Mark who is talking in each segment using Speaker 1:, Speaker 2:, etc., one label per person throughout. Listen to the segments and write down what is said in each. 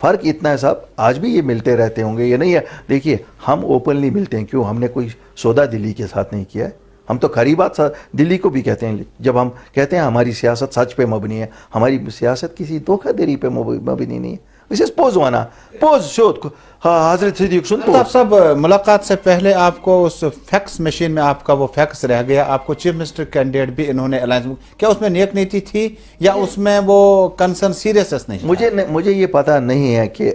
Speaker 1: فرق اتنا ہے صاحب, آج بھی یہ ملتے رہتے ہوں گے, یہ نہیں ہے. دیکھیے ہم اوپنلی ملتے ہیں, کیوں؟ ہم نے کوئی سودا دلی کے ساتھ نہیں کیا ہے. ہم تو کھری بات دلی کو بھی کہتے ہیں. جب ہم کہتے ہیں ہماری سیاست سچ پہ مبنی ہے, ہماری سیاست کسی دھوکہ دری پہ مبنی نہیں ہے. اسے پوز وانا پوز شوت حضرت صدیق سن تو
Speaker 2: الطاف صاحب, ملاقات سے پہلے آپ کو اس فیکس مشین میں آپ کا وہ فیکس رہ گیا, آپ کو چیف منسٹر کینڈیڈیٹ بھی انہوں نے الائنس, کیا اس میں نیک نیتی تھی یا اس میں وہ کنسرن سیریسنس نہیں؟
Speaker 1: مجھے یہ پتہ نہیں ہے کہ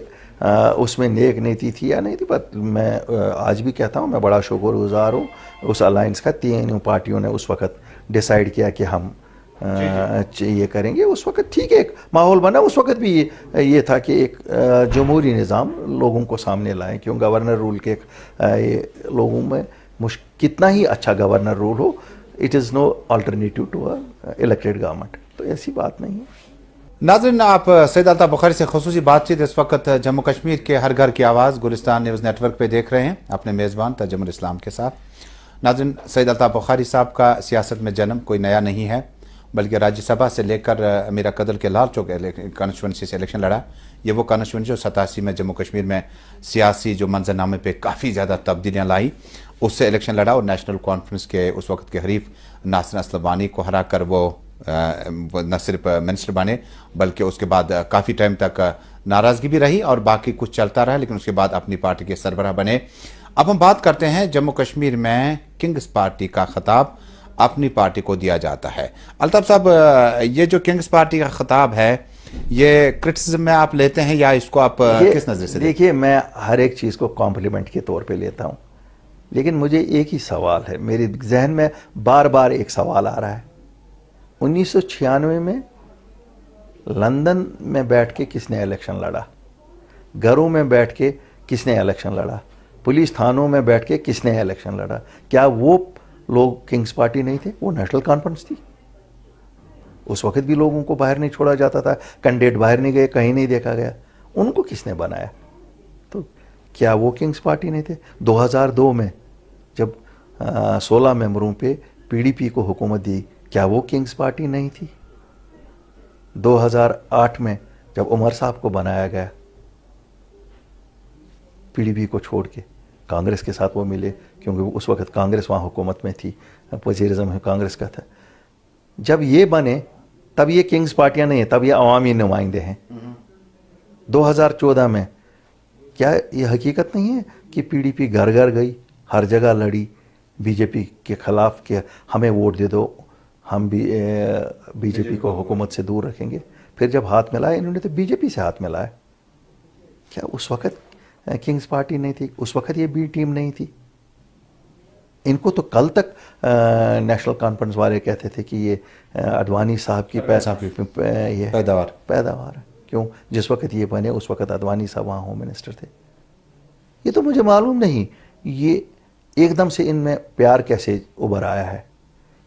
Speaker 1: اس میں نیک نیتی تھی یا نہیں تھی, بٹ میں آج بھی کہتا ہوں میں بڑا شکر گزار ہوں اس الائنس کا. تینوں پارٹیوں نے اس وقت ڈیسائیڈ کیا کہ ہم یہ کریں گے. اس وقت ٹھیک ہے, ایک ماحول بنا. اس وقت بھی یہ تھا کہ ایک جمہوری نظام لوگوں کو سامنے لائیں, کیوں گورنر رول کے لوگوں میں کتنا ہی اچھا گورنر رول ہو, it is no alternative to elected government. تو ایسی بات نہیں ہے.
Speaker 2: ناظرین, آپ سید الطاف بخاری سے خصوصی بات چیت اس وقت جموں کشمیر کے ہر گھر کی آواز گلستان نیوز نیٹ ورک پہ دیکھ رہے ہیں اپنے میزبان ترجمہ الاسلام کے ساتھ. ناظرین, سید الطاف بخاری صاحب کا سیاست میں جنم کوئی نیا نہیں ہے, بلکہ راجیہ سبھا سے لے کر میرا قدل کے لال چوک کانسٹیچوئنسی سے الیکشن لڑا. یہ وہ کانسٹیچوئنسی جو 87 میں جموں کشمیر میں سیاسی جو منظرنامے پہ کافی زیادہ تبدیلیاں لائی, اس سے الیکشن لڑا اور نیشنل کانفرنس کے اس وقت کے حریف ناصر اسلبانی کو ہرا کر وہ نہ صرف منسٹر بنے بلکہ اس کے بعد کافی ٹائم تک ناراضگی بھی رہی اور باقی کچھ چلتا رہا, لیکن اس کے بعد اپنی پارٹی کے سربراہ بنے. اب ہم بات کرتے ہیں جموں کشمیر میں کنگز پارٹی کا خطاب اپنی پارٹی کو دیا جاتا ہے. الطاف صاحب, یہ جو کنگز پارٹی کا خطاب ہے یہ کرٹیسزم میں آپ لیتے ہیں یا اس کو آپ کس نظر سے
Speaker 1: دیکھیے, میں ہر ایک چیز کو کمپلیمنٹ کے طور پہ لیتا ہوں, لیکن مجھے ایک ہی سوال ہے, میرے ذہن میں بار بار ایک سوال آ رہا ہے. 1996 میں لندن میں بیٹھ کے کس نے الیکشن لڑا, گھروں میں بیٹھ کے کس نے الیکشن لڑا, پولیس تھانوں میں بیٹھ کے کس نے الیکشن لڑا؟ کیا وہ لوگ کنگز پارٹی نہیں تھے؟ وہ نیشنل کانفرنس تھی. اس وقت بھی لوگوں کو باہر نہیں چھوڑا جاتا تھا, کینڈیڈیٹ باہر نہیں گئے, کہیں نہیں دیکھا گیا. ان کو کس نے بنایا؟ تو کیا وہ کنگز پارٹی نہیں تھے؟ 2002 میں جب 16 ممبروں پہ پی ڈی پی کو حکومت دی, کیا وہ کنگز پارٹی نہیں تھی؟ 2008 میں جب عمر صاحب کو بنایا گیا پی ڈی پی کو چھوڑ کے, کانگریس کے ساتھ وہ ملے کیونکہ اس وقت کانگریس وہاں حکومت میں تھی, وزیر اعظم کانگریس کا تھا. جب یہ بنے تب یہ کنگز پارٹیاں نہیں ہیں, تب یہ عوامی نمائندے ہیں. 2014 میں کیا یہ حقیقت نہیں ہے کہ پی ڈی پی گھر گھر گئی, ہر جگہ لڑی بی جے پی کے خلاف کہ ہمیں ووٹ دے دو, ہم بھی بی جے پی کو حکومت سے دور رکھیں گے. پھر جب ہاتھ ملایا انہوں نے تو بی جے پی سے ہاتھ ملایا. کیا اس وقت کنگز پارٹی نہیں تھی؟ اس وقت یہ بی ٹیم نہیں تھی؟ ان کو تو کل تک نیشنل کانفرنس والے کہتے تھے کہ یہ اڈوانی صاحب کی پیداوار ہے. کیوں؟ جس وقت یہ بنے اس وقت اڈوانی صاحب وہاں ہوم منسٹر تھے. یہ تو مجھے معلوم نہیں یہ ایک دم سے ان میں پیار کیسے ابھر آیا ہے.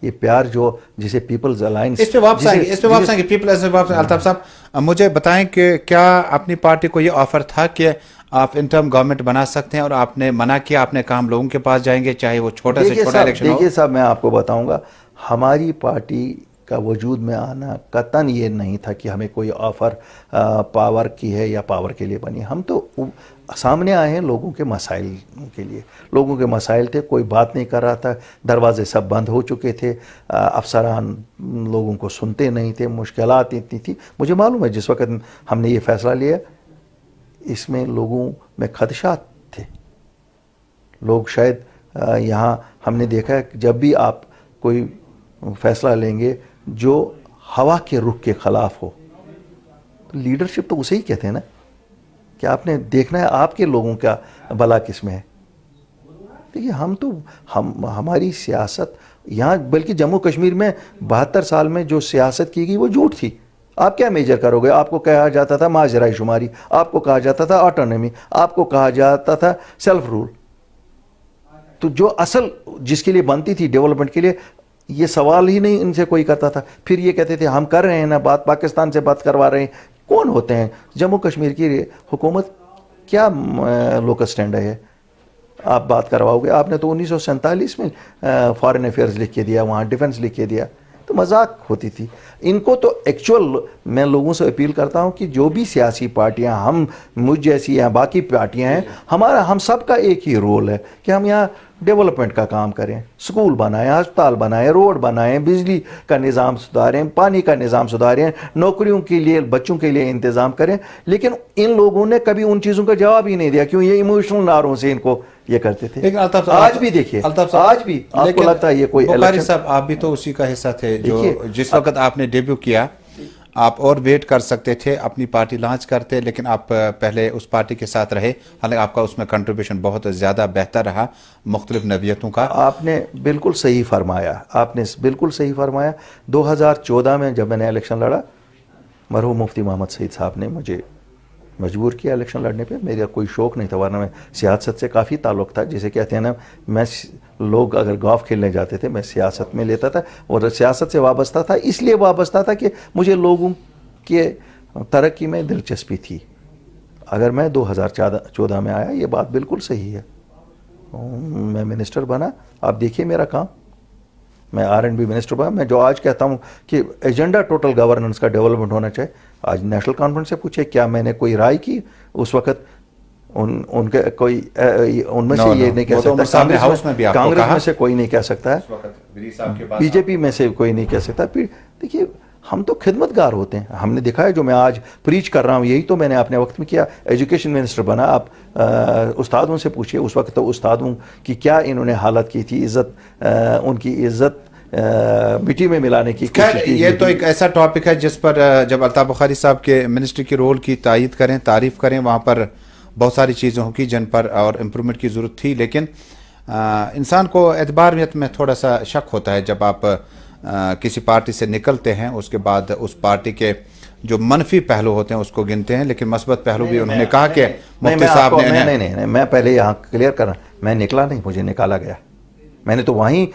Speaker 1: یہ پیار جو جسے پیپلز الائنس,
Speaker 2: اس پہ واپس آئیں گے پیپلز. الطاف صاحب مجھے بتائیں کہ کیا اپنی پارٹی کو یہ آفر تھا کہ آپ انٹرم گورنمنٹ بنا سکتے ہیں اور آپ نے منع کیا, آپ نے کہا ہم لوگوں کے پاس جائیں گے چاہے وہ چھوٹا سے چھوٹا الیکشن ہو؟
Speaker 1: دیکھیے صاحب, میں آپ کو بتاؤں گا, ہماری پارٹی کا وجود میں آنا قطعاً یہ نہیں تھا کہ ہمیں کوئی آفر پاور کی ہے یا پاور کے لیے بنی. ہم تو سامنے آئے ہیں لوگوں کے مسائل کے لیے. لوگوں کے مسائل تھے, کوئی بات نہیں کر رہا تھا, دروازے سب بند ہو چکے تھے, افسران لوگوں کو سنتے نہیں تھے, مشکلات اتنی تھی. مجھے معلوم ہے جس وقت ہم نے یہ فیصلہ لیا اس میں لوگوں میں خدشات تھے. لوگ شاید یہاں ہم نے دیکھا ہے کہ جب بھی آپ کوئی فیصلہ لیں گے جو ہوا کے رخ کے خلاف ہو تو لیڈرشپ تو اسے ہی کہتے ہیں نا, کہ آپ نے دیکھنا ہے آپ کے لوگوں کا بھلا کس میں ہے. دیکھیے ہماری سیاست یہاں بلکہ جموں کشمیر میں 72 سال میں جو سیاست کی گئی وہ جھوٹ تھی. آپ کیا میجر کرو گے؟ آپ کو کہا جاتا تھا ماجرائی شماری, آپ کو کہا جاتا تھا آٹونومی, آپ کو کہا جاتا تھا سیلف رول. تو جو اصل جس کے لیے بنتی تھی ڈیولپمنٹ کے لیے, یہ سوال ہی نہیں ان سے کوئی کرتا تھا. پھر یہ کہتے تھے ہم کر رہے ہیں نا بات, پاکستان سے بات کروا رہے ہیں. کون ہوتے ہیں جموں کشمیر کی حکومت؟ کیا لوکل اسٹینڈ ہے آپ بات کرواؤ گے؟ آپ نے تو 1947 میں فارن افیئرز لکھ کے دیا, وہاں ڈیفنس لکھ کے دیا. تو مذاق ہوتی تھی. ان کو تو ایکچوئل میں لوگوں سے اپیل کرتا ہوں کہ جو بھی سیاسی پارٹیاں ہم مجھ جیسی یا باقی پارٹیاں ہیں, ہم سب کا ایک ہی رول ہے کہ ہم یہاں ڈیولپمنٹ کا کام کریں, سکول بنائیں, ہسپتال بنائیں, روڈ بنائیں, بجلی کا نظام سدھاریں, پانی کا نظام سدھاریں, نوکریوں کے لیے بچوں کے لیے انتظام کریں. لیکن ان لوگوں نے کبھی ان چیزوں کا جواب ہی نہیں دیا, کیوں یہ ایموشنل نعروں سے ان کو یہ کرتے تھے. آج بھی دیکھیے, آج بھی آپ کو لگتا ہے یہ کوئی
Speaker 2: بخاری صاحب آپ بھی تو اسی کا حصہ تھے جو جس وقت آپ نے ڈیبیو کیا آپ اور ویٹ کر سکتے تھے, اپنی پارٹی لانچ کرتے, لیکن آپ پہلے اس پارٹی کے ساتھ رہے, حالانکہ آپ کا اس میں کنٹریبیوشن بہت زیادہ بہتر رہا مختلف نوعیتوں کا.
Speaker 1: آپ نے بالکل صحیح فرمایا, آپ نے بالکل صحیح فرمایا. 2014 میں جب میں نے الیکشن لڑا, مرحوم مفتی محمد سعید صاحب نے مجھے مجبور کیا الیکشن لڑنے پہ. میرا کوئی شوق نہیں تھا, ورنہ میں سیاست سے کافی تعلق تھا. جسے کہتے ہیں نا, میں لوگ اگر گولف کھیلنے جاتے تھے میں سیاست میں لیتا تھا, اور سیاست سے وابستہ تھا, اس لیے وابستہ تھا کہ مجھے لوگوں کے ترقی میں دلچسپی تھی. اگر میں 2014 میں آیا, یہ بات بالکل صحیح ہے, میں منسٹر بنا. آپ دیکھیے میرا کام, میں R&B منسٹر بنا. میں جو آج کہتا ہوں کہ ایجنڈا ٹوٹل گورننس کا ڈیولپمنٹ ہونا چاہیے, آج نیشنل کانفرنس سے پوچھے کیا میں نے کوئی رائے کی اس وقت, ان کے کوئی ان میں سے یہ نہیں کہہ سکتا, کانگریس میں سے کوئی نہیں کہہ سکتا ہے, بی جے پی میں سے کوئی نہیں کہہ سکتا. پھر دیکھیے ہم تو خدمت گار ہوتے ہیں, ہم نے دکھا ہے جو میں آج پریچ کر رہا ہوں یہی تو میں نے اپنے وقت میں کیا. ایجوکیشن منسٹر بنا, آپ استادوں سے پوچھئے اس وقت تو استادوں کی کیا انہوں نے حالت کی تھی, عزت ان کی عزت مٹی میں ملانے کی کوشش کی.
Speaker 2: یہ تو ایک ایسا ٹاپک ہے جس پر جب الطاف بخاری صاحب کے منسٹری کے رول کی تائید کریں, تعریف کریں, وہاں پر بہت ساری چیزیں ہوں کی جن پر اور امپرومنٹ کی ضرورت تھی. لیکن انسان کو اعتباریت میں تھوڑا سا شک ہوتا ہے جب آپ کسی پارٹی سے نکلتے ہیں, اس کے بعد اس پارٹی کے جو منفی پہلو ہوتے ہیں اس کو گنتے ہیں, لیکن مثبت پہلو بھی انہوں نے کہا کہ مفتی صاحب نے
Speaker 1: نہیں, میں پہلے یہاں کلیئر کرنا, میں نکلا نہیں, مجھے نکالا گیا. میں نے تو وہیں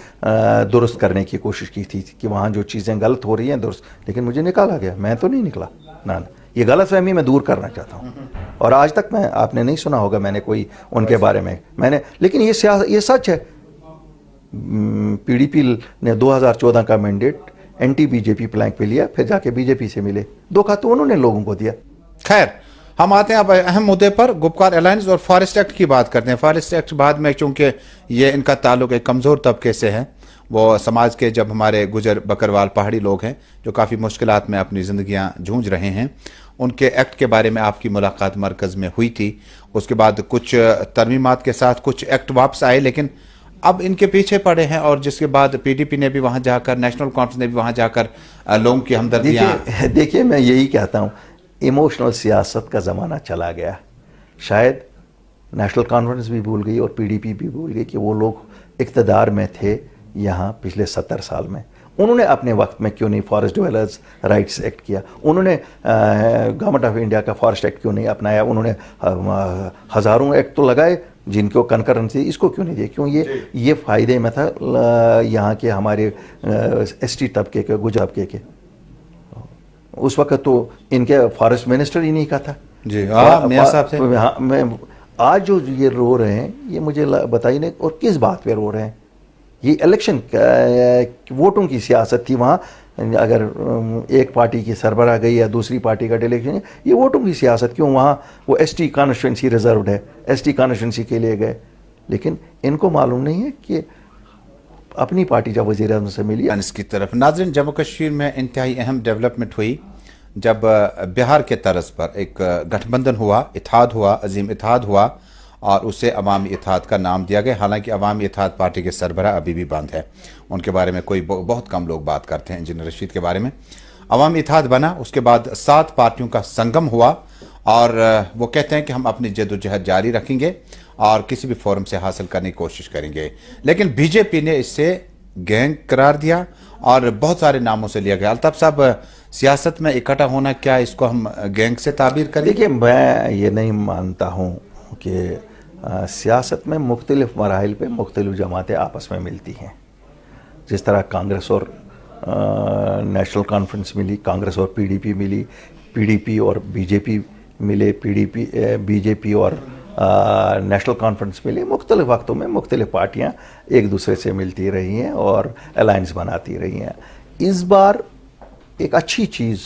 Speaker 1: درست کرنے کی کوشش کی تھی کہ وہاں جو چیزیں غلط ہو رہی ہیں درست, لیکن مجھے نکالا گیا, میں تو نہیں نکلا. نہ یہ غلط فہمی میں دور کرنا چاہتا ہوں, اور آج تک میں آپ نے نہیں سنا ہوگا میں نے کوئی ان کے بارے میں نے, لیکن یہ سچ ہے. پی ڈی پی نے 2014 کا mandate anti be J P Planck پہ لیا, پھر جا کے بی جے پی سے ملے, دھوکہ تو انہوں نے لوگوں کو دیا.
Speaker 2: خیر, ہم آتے ہیں اب اہم مدعے پر, گپکار الائنس اور فارسٹ ایکٹ کی بات کرتے ہیں. فارسٹ ایکٹ بعد میں, چونکہ یہ ان کا تعلق ایک کمزور طبقے سے ہے, وہ سماج کے جب ہمارے گجر بکروال پہاڑی لوگ ہیں جو کافی مشکلات میں اپنی زندگیاں جھونج رہے ہیں, ان کے ایکٹ کے بارے میں آپ کی ملاقات مرکز میں ہوئی تھی. اس کے بعد کچھ ترمیمات کے ساتھ کچھ ایکٹ واپس آئے, لیکن اب ان کے پیچھے پڑے ہیں, اور جس کے بعد پی ڈی پی نے بھی وہاں جا کر, نیشنل کانفرنس نے بھی وہاں جا کر لوگوں کی ہمدردیاں.
Speaker 1: دیکھیے میں یہی کہتا ہوں, ایموشنل سیاست کا زمانہ چلا گیا. شاید نیشنل کانفرنس بھی بھول گئی اور پی ڈی پی بھی بھول گئی کہ وہ لوگ اقتدار میں تھے یہاں پچھلے 70 سال میں. انہوں نے اپنے وقت میں کیوں نہیں فارسٹ ڈویلرز رائٹس ایکٹ کیا, انہوں نے گورنمنٹ آف انڈیا کا فارسٹ ایکٹ کیوں نہیں اپنایا, انہوں نے ہزاروں ایکٹ تو لگائے جن کو کنکرنسی, اس کو کیوں نہیں دیا, کیوں یہ فائدے میں تھا یہاں کے ہمارے ایس ٹی طبقے کے, گجر طبقے کے. اس وقت تو ان کے فارسٹ منسٹر ہی نہیں کا تھا.
Speaker 2: جی میاں صاحب سے.
Speaker 1: میں آج جو یہ رو رہے ہیں یہ مجھے بتائیے نہیں, اور کس بات پہ رو رہے ہیں. یہ الیکشن ووٹوں کی سیاست تھی وہاں, اگر ایک پارٹی کی سربراہ گئی یا دوسری پارٹی کا ڈیلیگیشن, یہ ووٹوں کی سیاست کیوں. وہاں وہ ایس ٹی کانسٹیچوئنسی ریزروڈ ہے, ایس ٹی کانسٹیچوئنسی کے لیے گئے, لیکن ان کو معلوم نہیں ہے کہ اپنی پارٹی جب وزیر اعظم سے ملی.
Speaker 2: اس کی طرف ناظرین, جموں کشمیر میں انتہائی اہم ڈیولپمنٹ ہوئی جب بہار کے طرز پر ایک گٹھ بندھن ہوا, اتحاد ہوا, عظیم اتحاد ہوا, اور اسے عوامی اتحاد کا نام دیا گیا. حالانکہ عوامی اتحاد پارٹی کے سربراہ ابھی بھی بند ہے, ان کے بارے میں کوئی بہت کم لوگ بات کرتے ہیں. انجینئر رشید کے بارے میں عوامی اتحاد بنا, اس کے بعد 7 پارٹیوں کا سنگم ہوا, اور وہ کہتے ہیں کہ ہم اپنی جد و جہد جاری رکھیں گے اور کسی بھی فورم سے حاصل کرنے کی کوشش کریں گے. لیکن بی جے پی نے اس سے گینگ قرار دیا اور بہت سارے ناموں سے لیا گیا. الطاف صاحب, سیاست میں اکٹھا ہونا, کیا اس کو ہم گینگ سے تعبیر کریں؟
Speaker 1: دیکھیے میں یہ نہیں مانتا ہوں کہ سیاست میں مختلف مراحل پہ مختلف جماعتیں آپس میں ملتی ہیں. جس طرح کانگریس اور نیشنل کانفرنس ملی, کانگریس اور پی ڈی پی ملی, پی ڈی پی اور بی جے پی ملے, بی جے پی اور نیشنل کانفرنس ملی. مختلف وقتوں میں مختلف پارٹیاں ایک دوسرے سے ملتی رہی ہیں اور الائنس بناتی رہی ہیں. اس بار ایک اچھی چیز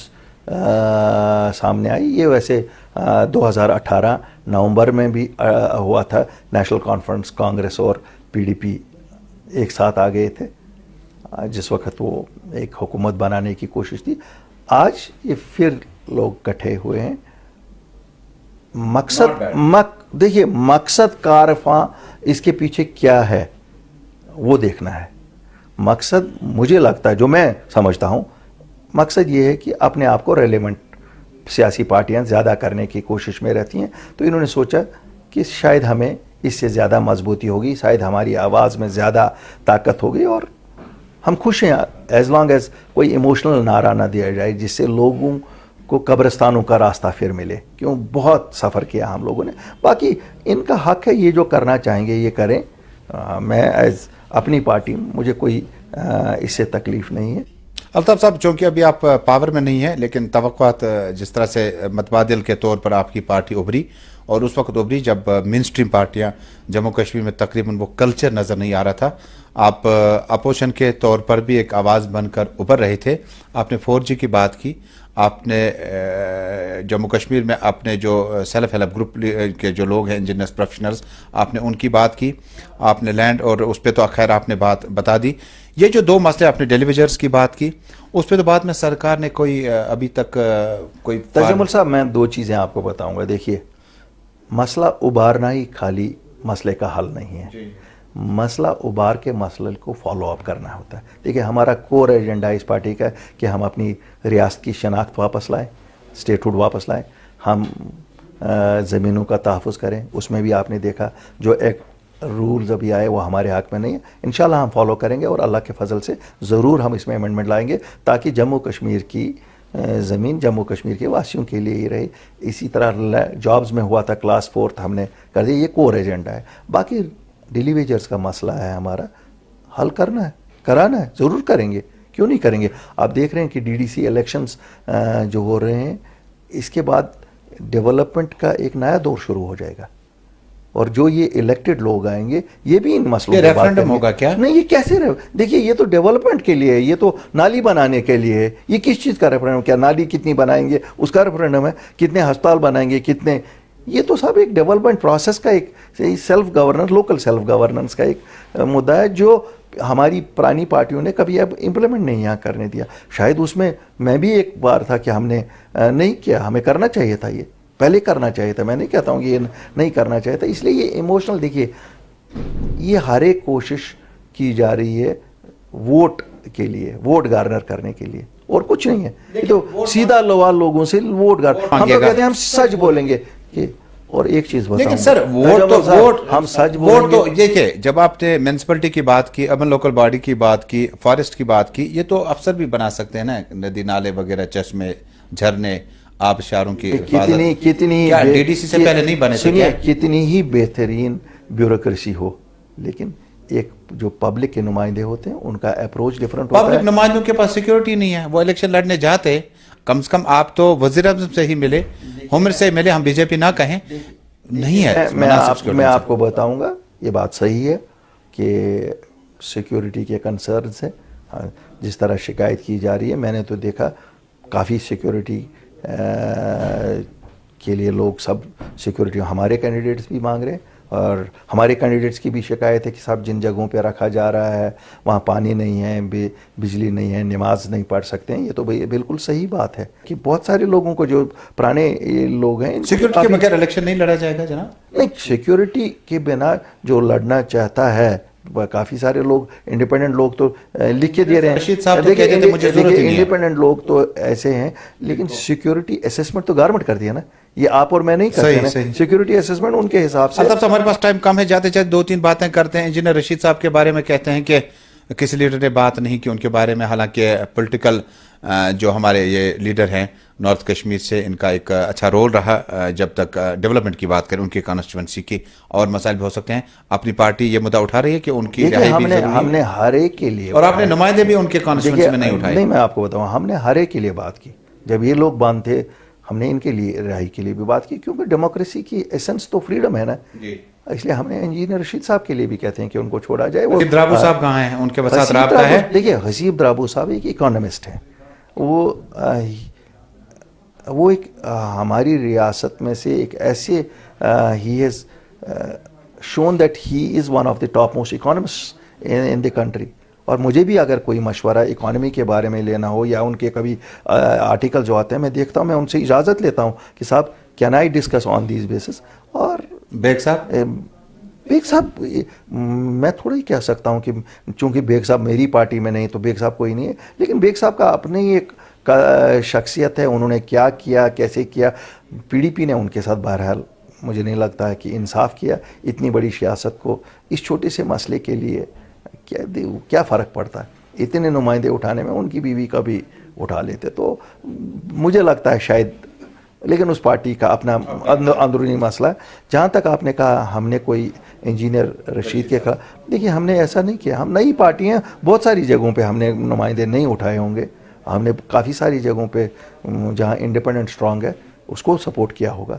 Speaker 1: سامنے آئی. یہ ویسے 2018 نومبر میں بھی ہوا تھا. نیشنل کانفرنس کانگریس اور PDP ایک ساتھ آ گئے تھے جس وقت وہ ایک حکومت بنانے کی کوشش تھی. آج یہ پھر لوگ اکٹھے ہوئے ہیں. دیکھیے مقصد کارفاں اس کے پیچھے کیا ہے وہ دیکھنا ہے. مقصد مجھے لگتا ہے, جو میں سمجھتا ہوں, مقصد یہ ہے کہ اپنے آپ کو ریلیونٹ سیاسی پارٹیاں زیادہ کرنے کی کوشش میں رہتی ہیں. تو انہوں نے سوچا کہ شاید ہمیں اس سے زیادہ مضبوطی ہوگی, شاید ہماری آواز میں زیادہ طاقت ہوگی, اور ہم خوش ہیں ایز لانگ ایز کوئی ایموشنل نعرہ نہ دیا جائے جس سے لوگوں کو قبرستانوں کا راستہ پھر ملے. کیوں بہت سفر کیا ہم لوگوں نے. باقی ان کا حق ہے, یہ جو کرنا چاہیں گے یہ کریں. میں ایز اپنی پارٹی مجھے کوئی اس سے تکلیف نہیں ہے.
Speaker 2: الطاف صاحب, چونکہ ابھی آپ پاور میں نہیں ہیں, لیکن توقعات جس طرح سے متبادل کے طور پر آپ کی پارٹی ابھری, اور اس وقت ابھری جب مین سٹریم پارٹیاں جموں کشمیر میں تقریباً وہ کلچر نظر نہیں آ رہا تھا. آپ اپوزیشن کے طور پر بھی ایک آواز بن کر ابھر رہے تھے. آپ نے 4G کی بات کی, آپ نے جموں کشمیر میں اپنے جو سیلف ہیلپ گروپ کے جو لوگ ہیں انجینئرز پروفیشنلز, آپ نے ان کی بات کی. آپ نے لینڈ اور اس پہ تو خیر آپ نے بات بتا دی. یہ جو دو مسئلے آپ نے ڈیلی ویجرز کی بات کی, اس پہ تو بعد میں سرکار نے کوئی ابھی تک کوئی
Speaker 1: تجمل صاحب, میں 2 چیزیں آپ کو بتاؤں گا. دیکھیے مسئلہ ابھارنا ہی خالی مسئلے کا حل نہیں ہے. مسئلہ ابھار کے مسئلے کو فالو اپ کرنا ہوتا ہے. دیکھیے ہمارا کور ایجنڈا اس پارٹی کا ہے کہ ہم اپنی ریاست کی شناخت واپس لائیں, اسٹیٹ ہوڈ واپس لائیں, ہم زمینوں کا تحفظ کریں. اس میں بھی آپ نے دیکھا جو ایک رولز ابھی آئے وہ ہمارے حق میں نہیں ہے. انشاءاللہ ہم فالو کریں گے اور اللہ کے فضل سے ضرور ہم اس میں امینڈمنٹ لائیں گے تاکہ جموں کشمیر کی زمین جموں کشمیر کے واسیوں کے لیے ہی رہے. اسی طرح جابز میں ہوا تھا کلاس 4 ہم نے کر دیا, یہ کور ایجنڈا ہے. باقی ڈیلی ویجرز کا مسئلہ ہے ہمارا, حل کرنا ہے, کرانا ہے, ضرور کریں گے, کیوں نہیں کریں گے. آپ دیکھ رہے ہیں کہ DDC الیکشنز جو ہو رہے ہیں, اس کے بعد ڈیولپمنٹ کا ایک نیا دور شروع ہو جائے گا, اور جو یہ الیکٹڈ لوگ آئیں گے یہ بھی ان مسئلوں پہ بات کریں گے.
Speaker 2: ہوگا کیا؟
Speaker 1: نہیں, یہ کیسے دیکھیے یہ تو ڈیولپمنٹ کے لیے ہے, یہ تو نالی بنانے کے لیے ہے. یہ کس چیز کا ریفرینڈم, کیا نالی کتنی بنائیں گے اس کا ریفرینڈم ہے, کتنے ہسپتال بنائیں گے, کتنے, یہ تو سب ایک ڈیولپمنٹ پروسیس کا ایک self governance, local self governance کا ایک مدعا ہے جو ہماری پرانی پارٹیوں نے کبھی اب امپلیمنٹ نہیں یہاں کرنے دیا. شاید اس میں بھی ایک بار تھا کہ ہم نے نہیں کیا, ہمیں کرنا چاہیے تھا, یہ پہلے کرنا چاہیے تھا. میں نہیں کہتا ہوں کہ یہ نہیں کرنا چاہیے تھا. اس لیے یہ ایموشنل, دیکھیے یہ ہر ایک کوشش کی جا رہی ہے ووٹ کے لیے, ووٹ گارنر کرنے کے لیے, اور کچھ نہیں ہے. یہ تو سیدھا لوگوں سے ووٹ گارنر, ہم تو کہتے ہیں ہم سچ بولیں گے. اور ایک چیز بتاؤں,
Speaker 2: لیکن سر ووٹ ہم سچ ووٹ تو دیکھیں, جب آپ نے میونسپلٹی کی بات کی, اربن لوکل باڈی کی بات کی, فارسٹ کی بات کی, یہ تو افسر بھی بنا سکتے ہیں نا, ندی نالے وغیرہ, چشمے, جھرنے, آبشاروں کی
Speaker 1: کتنی
Speaker 2: DDC سے پہلے نہیں بنے تھے.
Speaker 1: کتنی ہی بہترین بیوروکریسی ہو, لیکن ایک جو پبلک کے نمائندے ہوتے ہیں ان کا اپروچ ڈفرنٹ ہوتا ہے.
Speaker 2: پبلک نمائندوں کے پاس سیکیورٹی نہیں ہے, وہ الیکشن لڑنے جاتے, کم سے کم آپ تو وزیر اعظم سے ہی ملے, ہوم سے ملے, ہم BJP نہ کہیں, نہیں ہے.
Speaker 1: میں آپ کو بتاؤں گا, یہ بات صحیح ہے کہ سیکیورٹی کے کنسرنز ہیں, جس طرح شکایت کی جا رہی ہے. میں نے تو دیکھا کافی سیکیورٹی کے لیے لوگ سب سیکیورٹی ہمارے کینڈیڈیٹس بھی مانگ رہے ہیں, اور ہمارے کینڈیڈیٹس کی بھی شکایت ہے کہ صاحب جن جگہوں پہ رکھا جا رہا ہے وہاں پانی نہیں ہے, بجلی نہیں ہے, نماز نہیں پڑھ سکتے ہیں. یہ تو بالکل صحیح بات ہے کہ بہت سارے لوگوں کو جو پرانے لوگ ہیں,
Speaker 2: سیکیورٹی کے بغیر الیکشن نہیں لڑا جائے گا جناب.
Speaker 1: نہیں, سیکیورٹی کے بنا جو لڑنا چاہتا ہے, کافی سارے لوگ انڈیپینڈنٹ لوگ تو لکھ کے دے رہے ہیں, انڈیپینڈنٹ لوگ تو ایسے ہیں, لیکن سیکیورٹی اسسمنٹ تو گورنمنٹ کر دیا نا, یہ آپ اور میں نہیں کرتے نا. سیکیورٹی اسسمنٹ ان کے حساب سے.
Speaker 2: الطاف صاحب ہمارے پاس ٹائم کم ہے, جاتے جاتے 2-3 باتیں کرتے ہیں. انجینئر رشید صاحب کے بارے میں کہتے ہیں کہ کسی لیڈر نے بات نہیں کی ان کے بارے میں, حالانکہ پولیٹیکل جو ہمارے یہ لیڈر ہیں نارتھ کشمیر سے, ان کا ایک اچھا رول رہا جب تک ڈیولپمنٹ کی بات کریں, ان کی کانسٹیچوئنسی کی, اور مسائل بھی ہو سکتے ہیں. اپنی پارٹی یہ مدعا اٹھا رہی ہے کہ ان کی رہائی بھی ضروری ہے,
Speaker 1: ہم نے ہر ایک کے لیے,
Speaker 2: اور آپ نے نمائندے بھی ان کے کانسٹیچوئنسی میں نہیں اٹھائے.
Speaker 1: نہیں, میں آپ کو بتاؤں, ہم نے ہر ایک کے لیے بات کی. جب یہ لوگ بند تھے ہم نے ان کے لیے رہائی کے لیے بھی بات کی, کیونکہ ڈیموکریسی کی ایسنس تو فریڈم ہے نا. اس لیے ہم نے انجینئر رشید صاحب کے لیے بھی کہتے ہیں کہ ان کو چھوڑا جائے. وہ
Speaker 2: حسیب درابو صاحب کہاں ہیں؟ ان کے ساتھ رابطہ ہے؟
Speaker 1: دیکھیے حسیب درابو صاحب ایک اکانومسٹ ہیں. وہ ایک ہماری ریاست میں سے ایک ایسے he has shown that he is one of the top most economist in the country. اور مجھے بھی اگر کوئی مشورہ اکانومی کے بارے میں لینا ہو یا ان کے کبھی آرٹیکل جو آتے ہیں میں دیکھتا ہوں, میں ان سے اجازت لیتا ہوں کہ صاحب can I discuss on these basis. اور
Speaker 2: بیگ صاحب
Speaker 1: میں تھوڑا ہی کہہ سکتا ہوں کہ چونکہ بیگ صاحب میری پارٹی میں نہیں تو بیگ صاحب کوئی نہیں ہے, لیکن بیگ صاحب کا اپنی ایک شخصیت ہے, انہوں نے کیا کیا کیسے کیا. پی ڈی پی نے ان کے ساتھ بہرحال مجھے نہیں لگتا ہے کہ انصاف کیا. اتنی بڑی سیاست کو اس چھوٹے سے مسئلے کے لیے کیا فرق پڑتا ہے, اتنے نمائندے اٹھانے میں ان کی بیوی کا بھی اٹھا لیتے. تو مجھے لگتا ہے شاید, لیکن اس پارٹی کا اپنا اندرونی مسئلہ ہے. جہاں تک آپ نے کہا ہم نے کوئی انجینئر رشید کے کہا, دیکھیے ہم نے ایسا نہیں کیا. ہم نئی پارٹی ہیں, بہت ساری جگہوں پہ ہم نے نمائندے نہیں اٹھائے ہوں گے. ہم نے کافی ساری جگہوں پہ جہاں انڈیپینڈنٹ اسٹرانگ ہے اس کو سپورٹ کیا ہوگا.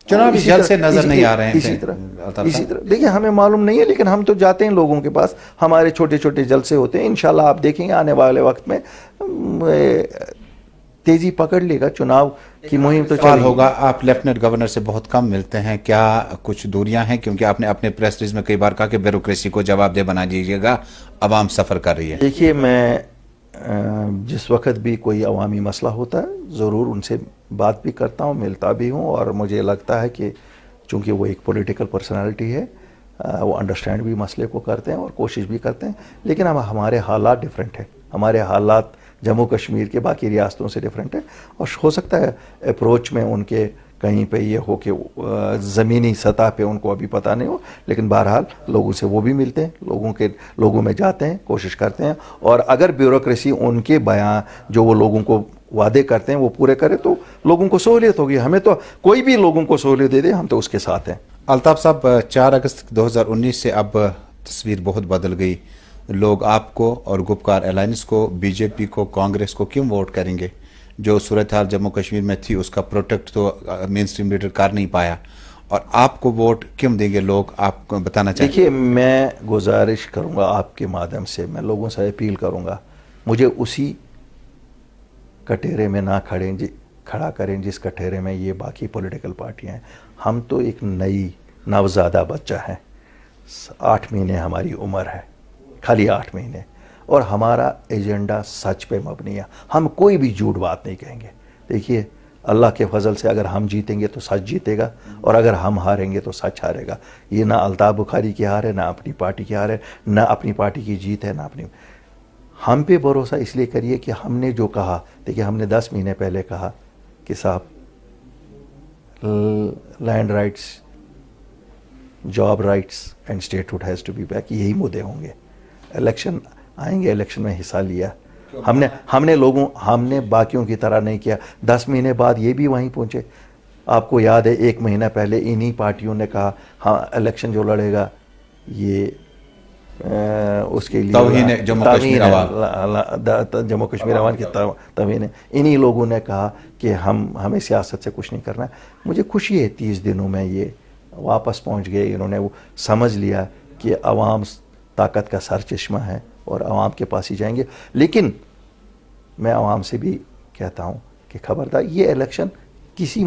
Speaker 2: چناب جلد سے نظر نہیں آ رہے ہیں
Speaker 1: اسی طرح دیکھیں ہمیں معلوم نہیں ہے, لیکن ہم تو جاتے ہیں لوگوں کے پاس, ہمارے چھوٹے چھوٹے جلسے ہوتے ہیں. انشاءاللہ آپ دیکھیں گے آنے والے وقت میں تیزی پکڑ لے گا چناؤ کی مہم. تو
Speaker 2: سوال ہوگا, آپ لیفٹنٹ گورنر سے بہت کم ملتے ہیں, کیا کچھ دوریاں ہیں؟ کیونکہ آپ نے اپنے پریس ریلیز میں کئی بار کہا کہ بیوروکریسی کو جواب دہ بنا دیجیے گا, عوام سفر کر رہی ہے.
Speaker 1: دیکھیے میں جس وقت بھی کوئی عوامی مسئلہ ہوتا ہے ضرور ان سے بات بھی کرتا ہوں, ملتا بھی ہوں, اور مجھے لگتا ہے کہ چونکہ وہ ایک پولیٹیکل پرسنالٹی ہے وہ انڈرسٹینڈ بھی مسئلے کو کرتے ہیں اور کوشش بھی کرتے ہیں. لیکن اب ہمارے حالات ڈیفرنٹ ہیں, ہمارے حالات جموں کشمیر کے باقی ریاستوں سے ڈیفرنٹ ہے, اور ہو سکتا ہے اپروچ میں ان کے کہیں پہ یہ ہو کہ زمینی سطح پہ ان کو ابھی پتہ نہیں ہو, لیکن بہرحال لوگوں سے وہ بھی ملتے ہیں, لوگوں میں جاتے ہیں, کوشش کرتے ہیں. اور اگر بیوروکریسی ان کے بیان جو وہ لوگوں کو وعدے کرتے ہیں وہ پورے کرے تو لوگوں کو سہولیت ہوگی. ہمیں تو کوئی بھی لوگوں کو سہولیت دے دے ہم تو اس کے ساتھ ہیں.
Speaker 2: الطاف صاحب, 4 اگست 2019 سے اب تصویر بہت بدل گئی. لوگ آپ کو اور گپکار الائنس کو, بی جے پی کو, کانگریس کو کیوں ووٹ کریں گے؟ جو صورتحال جموں کشمیر میں تھی اس کا پروٹیکٹ تو مین اسٹریم لیڈر کر نہیں پایا, اور آپ کو ووٹ کیوں دیں گے لوگ, آپ کو بتانا چاہیے.
Speaker 1: دیکھیے میں گزارش کروں گا آپ کے مادھیم سے, میں لوگوں سے اپیل کروں گا مجھے اسی کٹہرے میں نہ کھڑا کریں جس کٹہرے میں یہ باقی پولیٹیکل پارٹیاں ہیں. ہم تو ایک نئی نوزادہ بچہ ہیں, 8 مہینے ہماری عمر ہے, خالی 8 مہینے, اور ہمارا ایجنڈا سچ پہ مبنی ہے. ہم کوئی بھی جھوٹ بات نہیں کہیں گے. دیکھیے اللہ کے فضل سے اگر ہم جیتیں گے تو سچ جیتے گا, اور اگر ہم ہاریں گے تو سچ ہارے گا. یہ نہ الطاف بخاری کی ہار ہے, نہ اپنی پارٹی کی ہار ہے, نہ اپنی پارٹی کی جیت ہے, نہ اپنی. ہم پہ بھروسہ اس لیے کریے کہ ہم نے جو کہا, دیکھیے ہم نے 10 مہینے پہلے کہا کہ صاحب land rights, job rights and statehood has to be back, یہی مدعے ہوں گے. الیکشن آئیں گے, الیکشن میں حصہ لیا ہم نے باقیوں کی طرح نہیں کیا. 10 مہینے بعد یہ بھی وہیں پہنچے. آپ کو یاد ہے 1 مہینہ پہلے انہی پارٹیوں نے کہا ہاں الیکشن جو لڑے گا یہ اس کے لیے
Speaker 2: توہین
Speaker 1: جموں کشمیر عوام کی توہین ہے. انہی لوگوں نے کہا کہ ہمیں سیاست سے کچھ نہیں کرنا ہے. مجھے خوشی ہے 30 دنوں میں یہ واپس پہنچ گئے. انہوں نے وہ سمجھ لیا کہ عوام طاقت کا سر چشمہ ہے اور عوام کے پاس ہی جائیں گے. لیکن میں عوام سے بھی کہتا ہوں کہ خبردار, یہ الیکشن کسی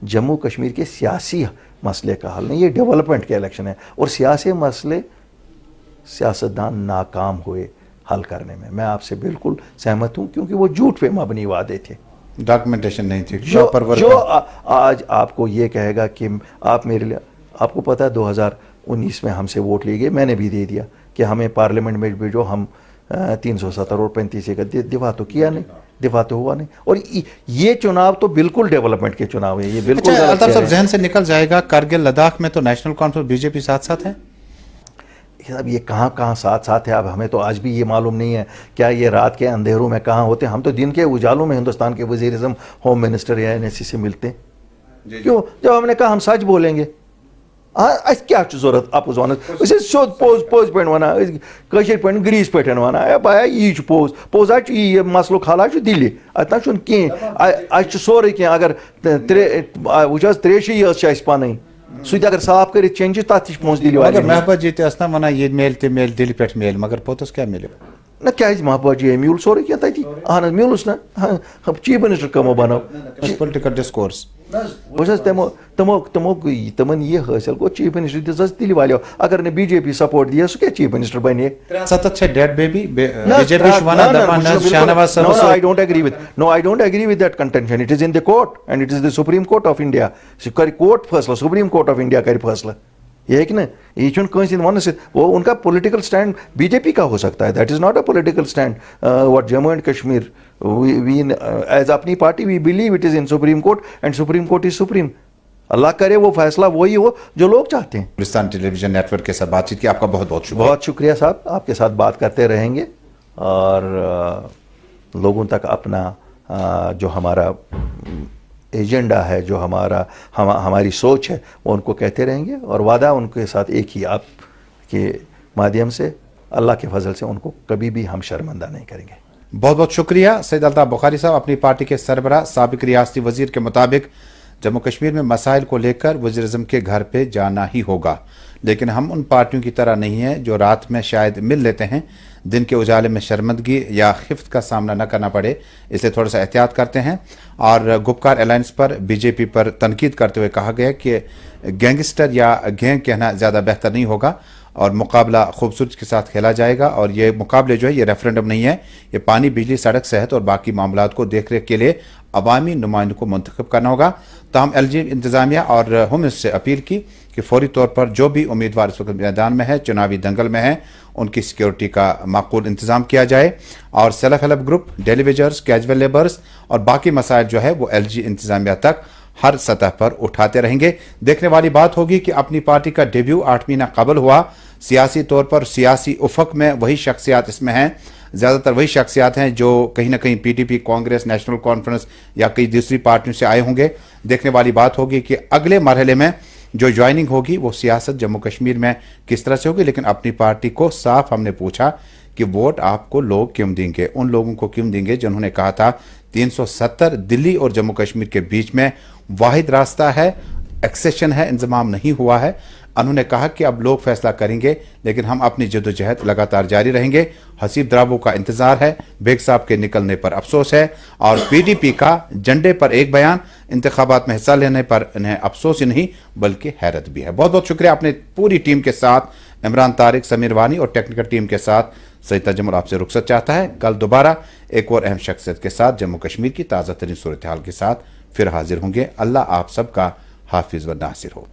Speaker 1: جموں کشمیر کے سیاسی مسئلے کا حل نہیں, یہ ڈیولپمنٹ کے الیکشن ہے. اور سیاسی مسئلے سیاستدان ناکام ہوئے حل کرنے میں. میں آپ سے بالکل سہمت ہوں, کیونکہ وہ جھوٹ پہ مبنی وعدے تھے,
Speaker 2: ڈاکومنٹیشن نہیں تھی.
Speaker 1: جو آج آپ کو یہ کہے گا کہ آپ میرے لیے, آپ کو پتہ ہے 2019 میں ہم سے ووٹ لیے گئے, میں نے بھی دے دیا کہ ہمیں پارلیمنٹ میں بھیجو, ہم 370 اور 35 کا دفاع تو کیا نہیں, دفاع تو ہوا نہیں. اور یہ چناؤ تو بالکل ڈیولپمنٹ کے چناؤ ہے. یہ بالکل
Speaker 2: الطاف صاحب ذہن سے نکل جائے گا, کارگل لداخ میں تو نیشنل کانفرنس بی جے پی ساتھ ساتھ ہے.
Speaker 1: اب یہ کہاں ساتھ ہے. اب ہمیں تو آج بھی یہ معلوم نہیں ہے کیا یہ رات کے اندھیروں میں کہاں ہوتے ہیں. ہم تو دن کے اجالوں میں ہندوستان کے وزیر اعظم, ہوم منسٹر یا NSC سے ملتے ہیں. کیوں؟ جب ہم نے کہا ہم سچ بولیں گے. کیا ضرورت آپ سیود پوز پہ ونان پہ گریس پہ ونان بھایا یہ پوز یہ مسلک حالات دلی اتنا کہیں سورے کی اگر وچ تریشی یس پن سُہ تہِ اگر صاف کٔرِتھ چینجہِ تَتھ تہِ چھِ پونٛسہٕ دِلہِ
Speaker 2: مگر
Speaker 1: والٮ۪ن
Speaker 2: محبت جی ٲس نا ونان یہ میل تہِ میل دِلہِ پٮ۪ٹھ میل مگر پوٚتُس کیٛاہ میلیو
Speaker 1: نہ کیٛازِ محبوبا جی میوٗل سورُے کینٛہہ تَتی اہن حظ میوٗلُس نہ چیف منسٹر کٕمو بنٲو
Speaker 2: پُلٹِکل ڈسکورس
Speaker 1: وٕچھ حظ تِمن یہِ حٲصِل گوٚو چیف منسٹر دِژ حظ دِلہِ والیو اگر نہٕ بی جے پی سپورٹ دِیہِ سُہ کیٛاہ چیف منسٹر بنے
Speaker 2: ستتھ چھےٚ ڈیڈ بیبی بی جے پی چھُ ونان دپان نہ حظ Shahnawaz صٲبس
Speaker 1: I don't agree with that contention. It is in the court and it is the Supreme Court of India. سُہ کَرِ کوٹ فٲصلہٕ Supreme Court of India کَرِ فٲصلہٕ یہ ہیٚکہِ نہٕ یہ چھُنہٕ کٲنٛسہِ ہِنٛدۍ وننہٕ سۭتۍ وہ ان کا political stand B J P کا ہو سکتا ہے that is not a political stand what Jammu and Kashmir we as Apni party we believe it is in supreme court and supreme court is supreme اللہ کرے وہ فیصلہ وہی ہو جو لوگ چاہتے ہیں.
Speaker 2: Gulistan television network کے ساتھ بات چیت کی آپ کا بہت بہت شکریہ.
Speaker 1: بہت شکریہ صاحب آپ کے ساتھ بات کرتے رہیں گے اور لوگوں تک اپنا جو ہمارا ایجنڈا ہے جو ہماری سوچ ہے وہ ان کو کہتے رہیں گے اور وعدہ ان کے ساتھ ایک ہی آپ کے مادھیم سے اللہ کے فضل سے ان کو کبھی بھی ہم شرمندہ نہیں کریں گے.
Speaker 2: بہت بہت شکریہ سید الطاف بخاری صاحب. اپنی پارٹی کے سربراہ سابق ریاستی وزیر کے مطابق جموں کشمیر میں مسائل کو لے کر وزیر اعظم کے گھر پہ جانا ہی ہوگا لیکن ہم ان پارٹیوں کی طرح نہیں ہیں جو رات میں شاید مل لیتے ہیں دن کے اجالے میں شرمندگی یا خفت کا سامنا نہ کرنا پڑے اس لیے تھوڑا سا احتیاط کرتے ہیں. اور Gupkar alliance per be J پی پر تنقید کرتے ہوئے کہا گیا کہ گینگسٹر یا گینگ کہنا زیادہ بہتر نہیں ہوگا اور مقابلہ خوبصورتی کے ساتھ کھیلا جائے گا اور یہ مقابلے جو ہے یہ ریفرنڈم نہیں ہے یہ پانی بجلی سڑک صحت اور باقی معاملات کو دیکھ ریکھ کے لیے عوامی نمائندوں کو منتخب کرنا ہوگا. تاہم ایل جی انتظامیہ اور ہوم منسٹر سے اپیل کی کہ فوری طور پر جو بھی امیدوار اس وقت میدان میں ہے چناوی دنگل میں ہیں ان کی سیکیورٹی کا معقول انتظام کیا جائے اور self help group daily wagers casual labours اور باقی مسائل جو ہے وہ ایل جی انتظامیہ تک ہر سطح پر اٹھاتے رہیں گے. دیکھنے والی بات ہوگی کہ اپنی پارٹی کا ڈیبیو 8 مہینہ قبل ہوا. سیاسی طور پر سیاسی افق میں وہی شخصیات اس میں ہیں زیادہ تر وہی شخصیات ہیں جو کہیں نہ کہیں P T P Congress national conference یا کئی دوسری پارٹیوں سے آئے ہوں گے. دیکھنے والی بات ہوگی کہ اگلے مرحلے میں جو جوائننگ ہوگی وہ سیاست جموں کشمیر میں کس طرح سے ہوگی. لیکن اپنی پارٹی کو صاف ہم نے پوچھا کہ ووٹ آپ کو لوگ کیوں دیں گے ان لوگوں کو کیوں دیں گے جنہوں نے کہا تھا 370 دلی اور جموں کشمیر کے بیچ میں واحد راستہ ہے ایکسیشن ہے انضمام نہیں ہوا ہے. انہوں نے کہا کہ اب لوگ فیصلہ کریں گے لیکن ہم اپنی جدوجہد لگاتار جاری رہیں گے. حسیب درابو کا انتظار ہے بیگ صاحب کے نکلنے پر افسوس ہے اور پی ڈی پی کا جھنڈے پر ایک بیان انتخابات میں حصہ لینے پر انہیں افسوس ہی نہیں بلکہ حیرت بھی ہے. بہت بہت شکریہ. اپنے پوری ٹیم کے ساتھ عمران طارق سمیر وانی اور ٹیکنیکل ٹیم کے ساتھ سید تجمل آپ سے رخصت چاہتا ہے. کل دوبارہ ایک اور اہم شخصیت کے ساتھ جموں کشمیر کی تازہ ترین صورتحال کے ساتھ پھر حاضر ہوں گے. اللہ آپ سب کا حافظ و ناصر ہو.